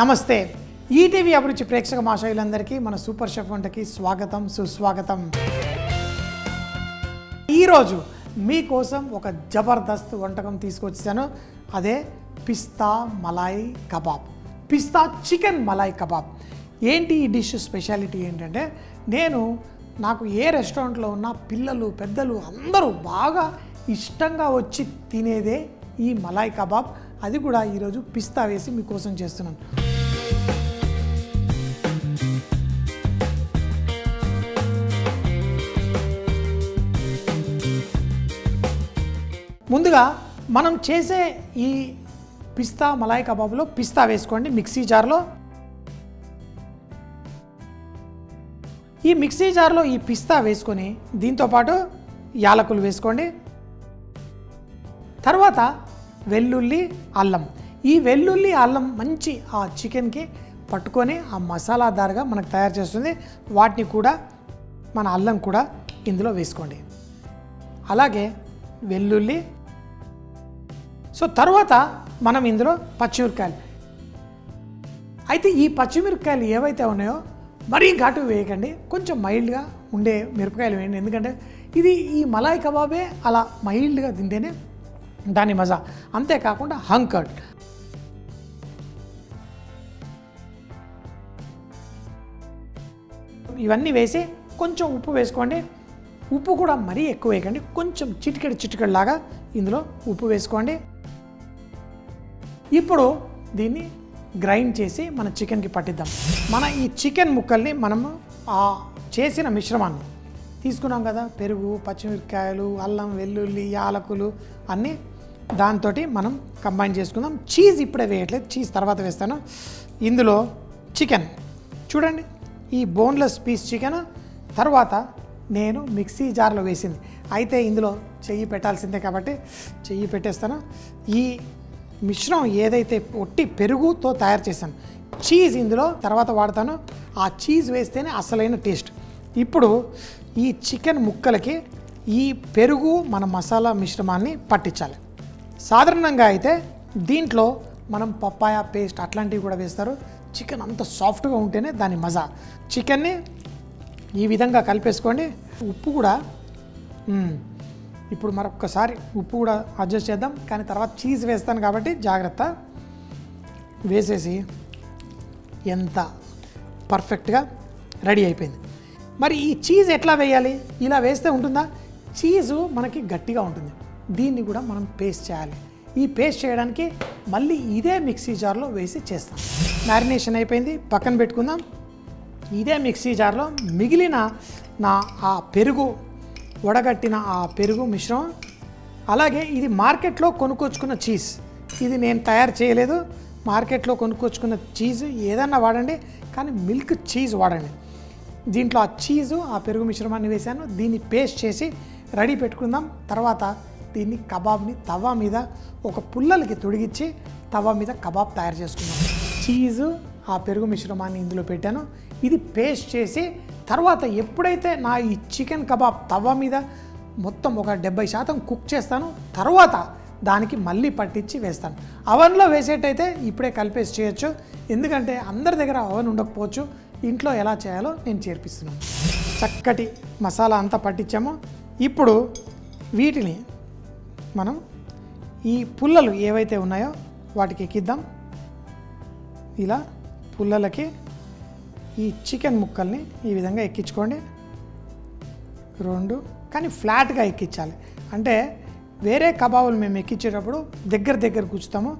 నమస్తే ఈటీవీ అభిరుచి ప్రేక్షక మాషాయులందరికీ మన సూపర్ షెఫ్ వంటకి స్వాగతం సుస్వాగతం. ఈరోజు మీకోసం ఒక జబర్దస్త్ వంటకం తీసుకొచ్చాను. అదే పిస్తా మలాయ్ కబాబ్, పిస్తా చికెన్ మలాయ్ కబాబ్. ఏంటి ఈ డిష్ స్పెషాలిటీ ఏంటంటే, నాకు ఏ రెస్టారెంట్లో ఉన్న పిల్లలు పెద్దలు అందరూ బాగా ఇష్టంగా వచ్చి తినేదే ఈ మలాయ్ కబాబ్. అది కూడా ఈరోజు పిస్తా వేసి మీకోసం చేస్తున్నాను. ముందుగా మనం చేసే ఈ పిస్తా మలాయ్ కబాబ్లో పిస్తా వేసుకోండి మిక్సీ జార్లో. ఈ మిక్సీ జార్లో ఈ పిస్తా వేసుకొని దీంతోపాటు యాలకులు వేసుకోండి. తర్వాత వెల్లుల్లి అల్లం, ఈ వెల్లుల్లి అల్లం మంచి ఆ చికెన్కి పట్టుకొని ఆ మసాలాదారుగా మనకు తయారు చేస్తుంది. వాటిని కూడా మన అల్లం కూడా ఇందులో వేసుకోండి. అలాగే వెల్లుల్లి. సో తర్వాత మనం ఇందులో పచ్చిమిరపకాయలు. అయితే ఈ పచ్చిమిరపకాయలు ఏవైతే ఉన్నాయో మరీ ఘాటు వేయకండి, కొంచెం మైల్డ్గా ఉండే మిరపకాయలు వేయండి. ఎందుకంటే ఇది ఈ మలాయ్ కబాబే అలా మైల్డ్గా తింటేనే దాని మజా. అంతేకాకుండా హంకర్డ్, ఇవన్నీ వేసి కొంచెం ఉప్పు వేసుకోండి. ఉప్పు కూడా మరీ ఎక్కువ వేయకండి, కొంచెం చిటికెడు లాగా ఇందులో ఉప్పు వేసుకోండి. ఇప్పుడు దీన్ని గ్రైండ్ చేసి మన చికెన్కి పట్టిద్దాం. మన ఈ చికెన్ ముక్కల్ని మనము ఆ చేసిన మిశ్రమాన్ని తీసుకున్నాం కదా, పెరుగు, పచ్చిమిరపకాయలు, అల్లం, వెల్లుల్లి, యాలకులు అన్నీ, దాంతో మనం కంబైన్ చేసుకుందాం. చీజ్ ఇప్పుడే వేయట్లేదు, చీజ్ తర్వాత వేస్తాను. ఇందులో చికెన్ చూడండి, ఈ బోన్లెస్ పీస్ చికెన్ తర్వాత నేను మిక్సీ జార్లో వేసింది. అయితే ఇందులో చెయ్యి పెట్టాల్సిందే కాబట్టి చెయ్యి పెట్టేస్తాను. ఈ మిశ్రమం ఏదైతే ఒట్టి పెరుగుతో తయారు చేశాను, చీజ్ ఇందులో తర్వాత వాడతాను. ఆ చీజ్ వేస్తేనే అసలైన టేస్ట్. ఇప్పుడు ఈ చికెన్ ముక్కలకి ఈ పెరుగు మన మసాలా మిశ్రమాన్ని పట్టించాలి. సాధారణంగా అయితే దీంట్లో మనం పప్పాయ పేస్ట్ అట్లాంటివి కూడా వేస్తారు. చికెన్ అంత సాఫ్ట్గా ఉంటేనే దాని మజా. చికెన్ని ఈ విధంగా కలిపేసుకోండి. ఉప్పు కూడా ఇప్పుడు మరొక్కసారి ఉప్పు కూడా అడ్జస్ట్ చేద్దాం, కానీ తర్వాత చీజ్ వేస్తాను కాబట్టి జాగ్రత్త. వేసేసి ఎంత పర్ఫెక్ట్గా రెడీ అయిపోయింది. మరి ఈ చీజ్ ఎట్లా వేయాలి? ఇలా వేస్తే ఉంటుందా? చీజు మనకి గట్టిగా ఉంటుంది. దీన్ని కూడా మనం పేస్ట్ చేయాలి. ఈ పేస్ట్ చేయడానికి మళ్ళీ ఇదే మిక్సీ జార్లో వేసి చేస్తాం. మ్యారినేషన్ అయిపోయింది, పక్కన పెట్టుకుందాం. ఇదే మిక్సీ జార్లో మిగిలిన నా ఆ పెరుగు, వడగట్టిన ఆ పెరుగు మిశ్రమం, అలాగే ఇది మార్కెట్లో కొనుక్కొచ్చుకున్న చీజ్, ఇది నేను తయారు చేయలేదు. మార్కెట్లో కొనుక్కొచ్చుకున్న చీజ్ ఏదన్నా వాడండి, కానీ మిల్క్ చీజ్ వాడండి. దీంట్లో ఆ చీజు, ఆ పెరుగు మిశ్రమాన్ని వేసాను. దీన్ని పేస్ట్ చేసి రెడీ పెట్టుకుందాం. తర్వాత దీన్ని కబాబ్ని తవా మీద ఒక పుల్లలకి తొడిగించి తవా మీద కబాబ్ తయారు చేసుకుందాం. చీజు, ఆ పెరుగు మిశ్రమాన్ని ఇందులో పెట్టాను. ఇది పేస్ట్ చేసి తర్వాత ఎప్పుడైతే నా ఈ చికెన్ కబాబ్ తవా మీద మొత్తం ఒక 70% కుక్ చేస్తాను, తర్వాత దానికి మళ్ళీ పట్టించి వేస్తాను. అవన్లో వేసేటైతే ఇప్పుడే కలిపేసి చేయొచ్చు, ఎందుకంటే అందరి దగ్గర అవన్ ఉండకపోవచ్చు. ఇంట్లో ఎలా చేయాలో నేను చేర్పిస్తున్నాను. చక్కటి మసాలా అంతా పట్టించాము. ఇప్పుడు వీటిని మనం ఈ పుల్లలు ఏవైతే ఉన్నాయో వాటికి ఎక్కిద్దాం. ఇలా పుల్లలకి ఈ చికెన్ ముక్కల్ని ఈ విధంగా ఎక్కించుకోండి. 2 కానీ ఫ్లాట్గా ఎక్కించాలి. అంటే వేరే కబాబులు మేము ఎక్కించేటప్పుడు దగ్గర కూర్చుతాము.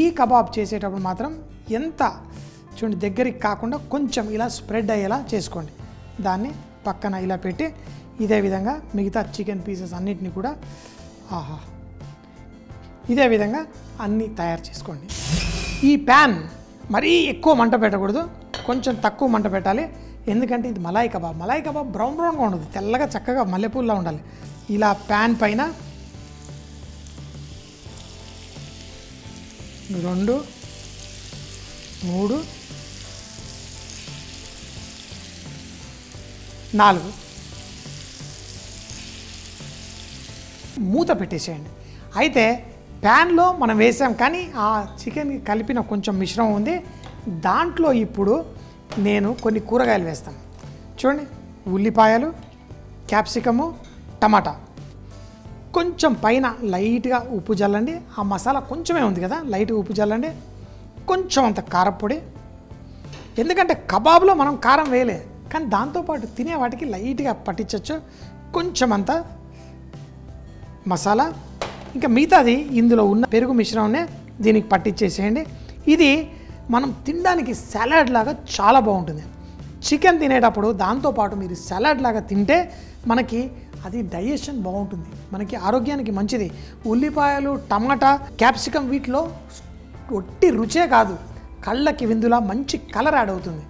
ఈ కబాబ్ చేసేటప్పుడు మాత్రం ఎంత చూడండి, దగ్గరికి కాకుండా కొంచెం ఇలా స్ప్రెడ్ అయ్యేలా చేసుకోండి. దాన్ని పక్కన ఇలా పెట్టి ఇదే విధంగా మిగతా చికెన్ పీసెస్ అన్నిటిని కూడా ఇదే విధంగా అన్నీ తయారు చేసుకోండి. ఈ ప్యాన్ మరీ ఎక్కువ మంట పెట్టకూడదు, కొంచెం తక్కువ మంట పెట్టాలి. ఎందుకంటే ఇది మలాయ్ కబాబ్. మలాయ్ కబాబ్ బ్రౌన్గా ఉండదు, తెల్లగా చక్కగా మల్లెపూల్లా ఉండాలి. ఇలా ప్యాన్ పైన 2, 3, 4 మూత పెట్టేసేయండి. అయితే ప్యాన్లో మనం వేసాం, కానీ ఆ చికెన్కి కలిపిన కొంచెం మిశ్రమం ఉంది, దాంట్లో ఇప్పుడు నేను కొన్ని కూరగాయలు వేస్తాను. చూడండి, ఉల్లిపాయలు, క్యాప్సికము, టమాటా, కొంచెం పైన లైట్గా ఉప్పు జల్లండి. ఆ మసాలా కొంచెమే ఉంది కదా, లైట్గా ఉప్పు జల్లండి. కొంచెం అంత కారపొడి, ఎందుకంటే కబాబ్లో మనం కారం వేయలే, కానీ దాంతోపాటు తినే వాటికి లైట్గా పట్టించవచ్చు. కొంచెం అంత మసాలా, ఇంకా మిగతాది ఇందులో ఉన్న పెరుగు మిశ్రమాన్ని దీనికి పట్టించేసేయండి. ఇది మనం తినడానికి సలాడ్ లాగా చాలా బాగుంటుంది. చికెన్ తినేటప్పుడు దాంతోపాటు మీరు సలాడ్ లాగా తింటే మనకి అది డైజెషన్ బాగుంటుంది, మనకి ఆరోగ్యానికి మంచిది. ఉల్లిపాయలు, టమాటా, క్యాప్సికమ్ వీటిలో ఒట్టి రుచే కాదు, కళ్ళకి విందులా మంచి కలర్ యాడ్ అవుతుంది.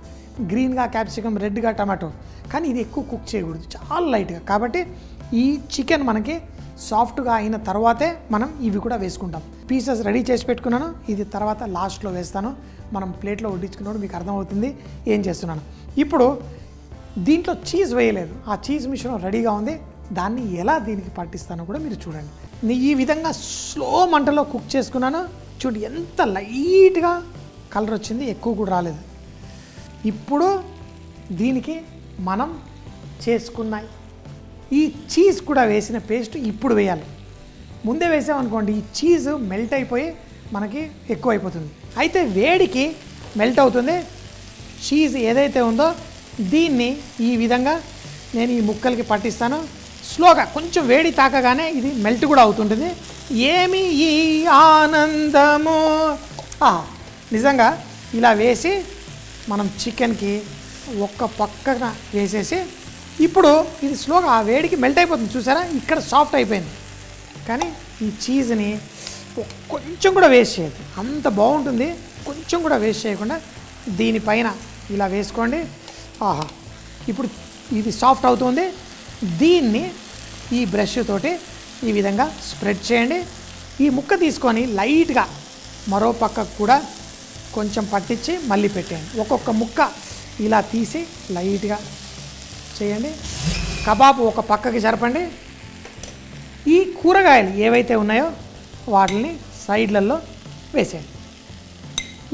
గ్రీన్గా క్యాప్సికమ్, రెడ్గా టమాటో. కానీ ఇది ఎక్కువ కుక్ చేయకూడదు, చాలా లైట్గా. కాబట్టి ఈ చికెన్ మనకి సాఫ్ట్గా అయిన తర్వాతే మనం ఇవి కూడా వేసుకుంటాం. పీసెస్ రెడీ చేసి పెట్టుకున్నాను, ఇది తర్వాత లాస్ట్లో వేస్తాను. మనం ప్లేట్లో వడ్డించుకున్నప్పుడు మీకు అర్థమవుతుంది ఏం చేస్తున్నాను. ఇప్పుడు దీంట్లో చీజ్ వేయలేదు, ఆ చీజ్ మిశ్రమం రెడీగా ఉంది. దాన్ని ఎలా దీనికి పట్టిస్తానో కూడా మీరు చూడండి. ఈ విధంగా స్లో మంటలో కుక్ చేసుకున్నాను. చూడు ఎంత లైట్గా కలర్ వచ్చింది, ఎక్కువ కూడా రాలేదు. ఇప్పుడు దీనికి మనం చేసుకున్న ఈ చీజ్ కూడా వేసిన పేస్ట్ ఇప్పుడు వేయాలి. ముందే వేసామనుకోండి ఈ చీజ్ మెల్ట్ అయిపోయి మనకి ఎక్కువ అయిపోతుంది. అయితే వేడికి మెల్ట్ అవుతుంది చీజ్ ఏదైతే ఉందో. దీన్ని ఈ విధంగా నేను ఈ ముక్కలకి పట్టిస్తాను. స్లోగా కొంచెం వేడి తాకగానే ఇది మెల్ట్ కూడా అవుతుంటుంది. ఏమి ఈ ఆనందము! నిజంగా ఇలా వేసి మనం చికెన్కి ఒక్క పక్కన వేసేసి ఇప్పుడు ఇది స్లోగా ఆ వేడికి మెల్ట్ అయిపోతుంది. చూసారా, ఇక్కడ సాఫ్ట్ అయిపోయింది. కానీ ఈ చీజ్ని కొంచెం కూడా వేస్ట్ చేయదు, అంత బాగుంటుంది. కొంచెం కూడా వేస్ట్ చేయకుండా దీనిపైన ఇలా వేసుకోండి. ఇప్పుడు ఇది సాఫ్ట్ అవుతుంది. దీన్ని ఈ బ్రష్ తోటి ఈ విధంగా స్ప్రెడ్ చేయండి. ఈ ముక్క తీసుకొని లైట్గా మరో పక్కకు కూడా కొంచెం పట్టించి మళ్ళీ పెట్టేయండి. ఒక్కొక్క ముక్క ఇలా తీసి లైట్గా చేయండి. కబాబ్ ఒక పక్కకి జరపండి. ఈ కూరగాయలు ఏవైతే ఉన్నాయో వాటిని సైడ్లలో వేసేయండి.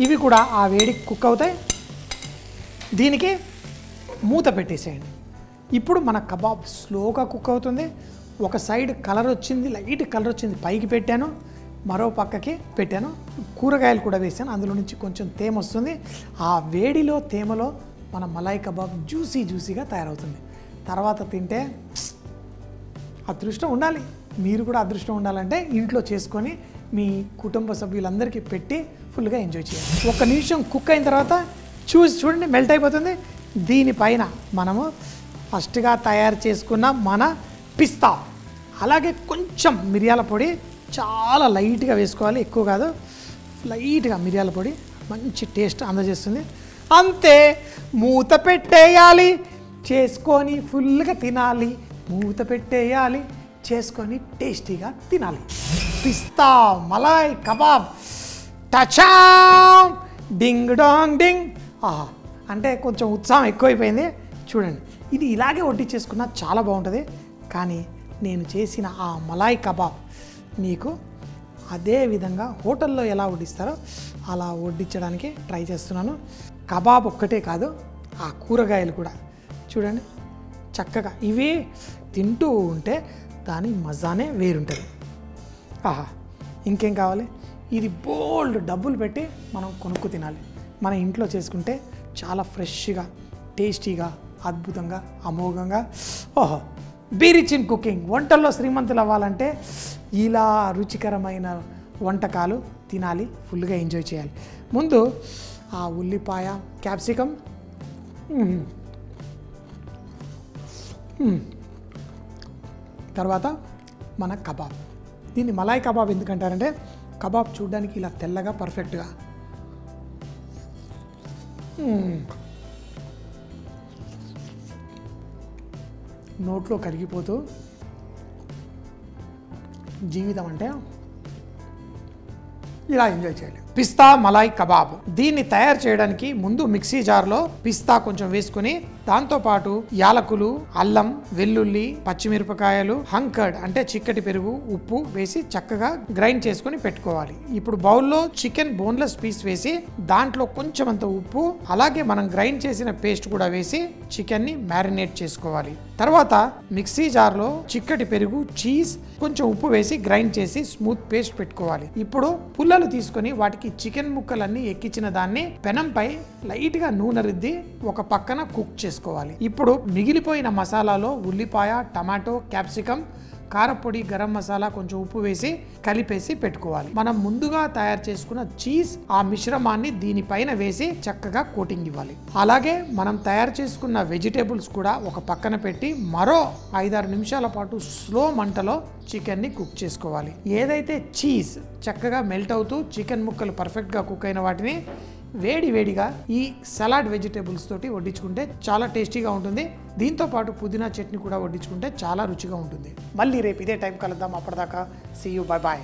ఇవి కూడా ఆ వేడికి కుక్ అవుతాయి. దీనికి మూత పెట్టేసేయండి. ఇప్పుడు మన కబాబ్ స్లోగా కుక్ అవుతుంది. ఒక సైడ్ కలర్ వచ్చింది, లైట్ కలర్ వచ్చింది, పైకి పెట్టాను, మరో పక్కకి పెట్టాను. కూరగాయలు కూడా వేసాను, అందులో నుంచి కొంచెం తేమ వస్తుంది. ఆ వేడిలో తేమలో మన మలాయ్ కబాబ్ జ్యూసీగా తయారవుతుంది. తర్వాత తింటే అదృష్టం ఉండాలి. మీరు కూడా అదృష్టం ఉండాలంటే ఇంట్లో చేసుకొని మీ కుటుంబ సభ్యులందరికీ పెట్టి ఫుల్గా ఎంజాయ్ చేయాలి. ఒక నిమిషం కుక్ అయిన తర్వాత చూడండి మెల్ట్ అయిపోతుంది. దీనిపైన మనము ఫస్ట్గా తయారు చేసుకున్న మన పిస్తా, అలాగే కొంచెం మిరియాల పొడి చాలా లైట్గా వేసుకోవాలి, ఎక్కువ కాదు. లైట్గా మిరియాల పొడి మంచి టేస్ట్ అందజేస్తుంది. అంతే, మూత పెట్టేయాలి, చేసుకొని ఫుల్గా తినాలి. మూత పెట్టేయాలి, చేసుకొని టేస్టీగా తినాలి. పిస్తా మలాయ్ కబాబ్ టచామ్ డింగ్ డాంగ్ డింగ్. అంటే కొంచెం ఉత్సాహం ఎక్కువైపోయింది. చూడండి, ఇది ఇలాగే వడ్డించేసుకున్నా చాలా బాగుంటుంది. కానీ నేను చేసిన ఆ మలాయ్ కబాబ్ మీకు అదే విధంగా హోటల్లో ఎలా వడ్డిస్తారో అలా వడ్డించడానికి ట్రై చేస్తున్నాను. కబాబ్ ఒక్కటే కాదు, ఆ కూరగాయలు కూడా చూడండి చక్కగా. ఇవి తింటూ ఉంటే దాని మజానే వేరుంటుంది. ఇంకేం కావాలి? ఇది బోల్డ్ డబ్బులు పెట్టి మనం కొనుక్కు తినాలి. మన ఇంట్లో చేసుకుంటే చాలా ఫ్రెష్గా, టేస్టీగా, అద్భుతంగా, అమోఘంగా. Be rich in cooking. వంటల్లో శ్రీమంతులు అవ్వాలంటే ఇలా రుచికరమైన వంటకాలు తినాలి, ఫుల్గా ఎంజాయ్ చేయాలి. ముందు ఆ ఉల్లిపాయ, క్యాప్సికమ్, తర్వాత మన కబాబ్. దీన్ని మలాయ్ కబాబ్ ఎందుకంటారంటే కబాబ్ చూడడానికి ఇలా తెల్లగా పర్ఫెక్ట్గా నోట్లో కరిగిపోతూ, జీవితం అంటే ఇలా ఎంజాయ్ చేయాలి. పిస్తా మలాయ్ కబాబ్. దీన్ని తయారు చేయడానికి ముందు మిక్సీ జార్లో పిస్తా కొంచెం వేసుకుని దాంతో పాటు యాలకులు, అల్లం, వెల్లుల్లి, పచ్చిమిరపకాయలు, హంకర్డ్ అంటే చిక్కటి పెరుగు, ఉప్పు వేసి చక్కగా గ్రైండ్ చేసుకుని పెట్టుకోవాలి. ఇప్పుడు బౌల్లో చికెన్ బోన్లెస్ పీస్ వేసి దాంట్లో కొంచెం అంత ఉప్పు అలాగే మనం గ్రైండ్ చేసిన పేస్ట్ కూడా వేసి చికెన్ ని మ్యారినేట్ చేసుకోవాలి. తర్వాత మిక్సీ జార్లో చిక్కటి పెరుగు, చీజ్, కొంచెం ఉప్పు వేసి గ్రైండ్ చేసి స్మూత్ పేస్ట్ పెట్టుకోవాలి. ఇప్పుడు పుల్లలు తీసుకొని వాటికి చికెన్ ముక్కలన్నీ ఎక్కించిన దాన్ని పెనంపై లైట్ గా నూనె రుద్ది ఒక పక్కన కుక్ చేసుకోవాలి. ఇప్పుడు మిగిలిపోయిన మసాలాలో ఉల్లిపాయ, టమాటో, క్యాప్సికమ్, కారపొడి, గరం మసాలా, కొంచెం ఉప్పు వేసి కలిపేసి పెట్టుకోవాలి. మనం ముందుగా తయారు చేసుకున్న చీజ్ ఆ మిశ్రమాన్ని దీనిపైన వేసి చక్కగా కోటింగ్ ఇవ్వాలి. అలాగే మనం తయారు చేసుకున్న వెజిటేబుల్స్ కూడా ఒక పక్కన పెట్టి మరో 5-6 నిమిషాల పాటు స్లో మంటలో చికెన్ ని కుక్ చేసుకోవాలి. ఏదైతే చీజ్ చక్కగా మెల్ట్ అవుతూ చికెన్ ముక్కలు పర్ఫెక్ట్ గా కుక్ అయిన వాటిని వేడిగా ఈ సలాడ్ వెజిటేబుల్స్ తోటి వడ్డించుకుంటే చాలా టేస్టీగా ఉంటుంది. దీంతో పాటు పుదీనా చట్నీ కూడా వడ్డించుకుంటే చాలా రుచిగా ఉంటుంది. మళ్ళీ రేపు ఇదే టైం కలుద్దాం. అప్పటిదాకా సీ యూ, బై బాయ్.